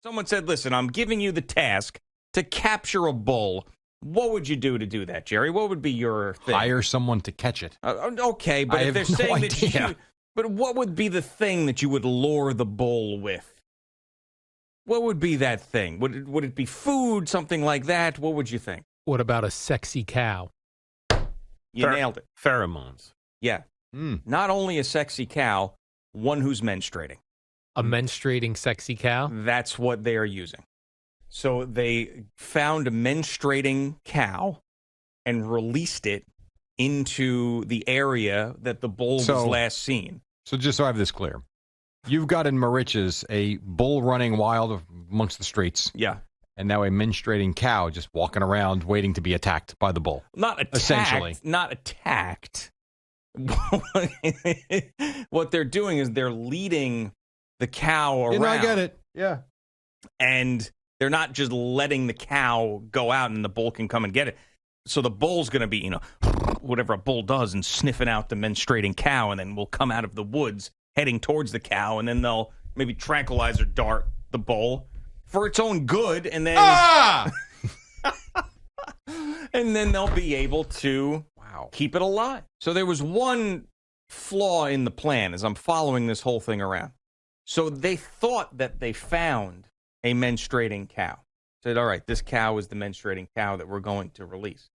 Someone said, listen, I'm giving you the task to capture a bull. What would you do to do that, Jerry? What would be your thing? Hire someone to catch it. Okay, but if they're saying that you... But what would be the thing that you would lure the bull with? What would be that thing? Would it be food, something like that? What would you think? What about a sexy cow? You nailed it. Pheromones. Yeah. Not only a sexy cow, one who's menstruating. A menstruating sexy cow? That's what they are using. So they found a menstruating cow and released it into the area that the bull was last seen. So just so I have this clear, you've got in Mauritius a bull running wild amongst the streets. Yeah. And now a menstruating cow just walking around waiting to be attacked by the bull. Not attacked. Essentially. Not attacked. What they're doing is they're leading the cow around. I get it. Yeah. And they're not just letting the cow go out and the bull can come and get it. So the bull's going to be, whatever a bull does and sniffing out the menstruating cow, and then will come out of the woods heading towards the cow, and then they'll maybe tranquilize or dart the bull for its own good, and then and then they'll be able to keep it alive. So there was one flaw in the plan as I'm following this whole thing around. So they thought that they found a menstruating cow. Said, all right, this cow is the menstruating cow that we're going to release.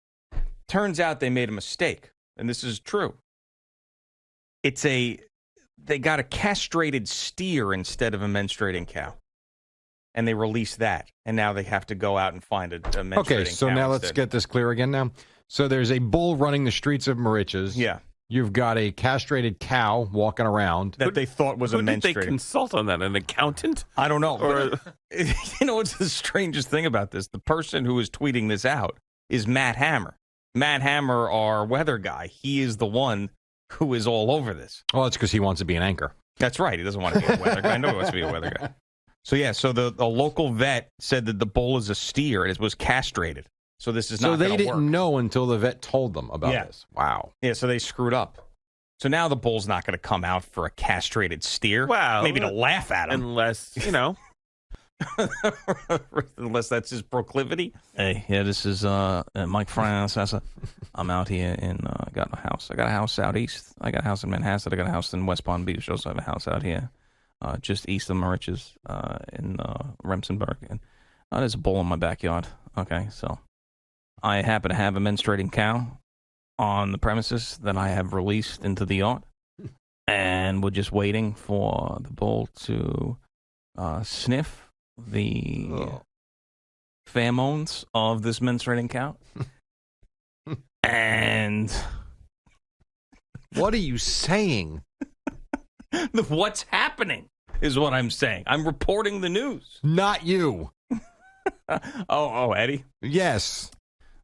Turns out they made a mistake, and this is true. They got a castrated steer instead of a menstruating cow. And they released that, and now they have to go out and find a menstruating cow. Okay, so now let's get this clear again now. So there's a bull running the streets of Mauritius. Yeah. You've got a castrated cow walking around. That they thought was a menstruating. Who did they consult on that? An accountant? I don't know. Or... What's the strangest thing about this? The person who is tweeting this out is Matt Hammer. Matt Hammer, our weather guy, he is the one who is all over this. Well, that's because he wants to be an anchor. That's right. He doesn't want to be a weather guy. I know he wants to be a weather guy. So, yeah, so the local vet said that the bull is a steer and it was castrated. So this is not going to work. So they didn't know until the vet told them about this. Wow. Yeah, so they screwed up. So now the bull's not going to come out for a castrated steer. Well, maybe to laugh at him. Unless, unless that's his proclivity. Hey, yeah, this is Mike France. I'm out here in, got a house. I got a house out east. I got a house in Manhasset. I got a house in West Palm Beach. Also have a house out here just east of Mauritius in Remsenburg. And there's a bull in my backyard. Okay, so I happen to have a menstruating cow on the premises that I have released into the yard. And we're just waiting for the bull to sniff the pheromones of this menstruating cow. And what are you saying? What's happening is what I'm saying. I'm reporting the news. Not you. Oh, Eddie? Yes.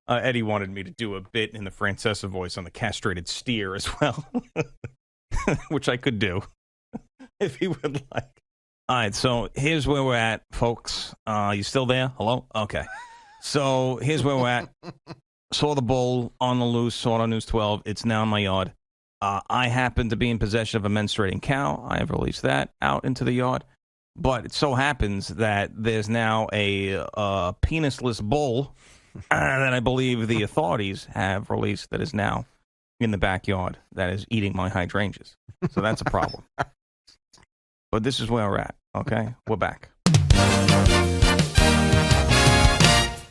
Eddie wanted me to do a bit in the Francesa voice on the castrated steer as well, which I could do if he would like. All right, so here's where we're at, folks. You still there? Hello? Okay. So here's where we're at. Saw the bull on the loose, saw it on News 12. It's now in my yard. I happen to be in possession of a menstruating cow. I have released that out into the yard. But it so happens that there's now a penisless bull that I believe the authorities have released that is now in the backyard that is eating my hydrangeas. So that's a problem. But this is where we're at, okay? We're back.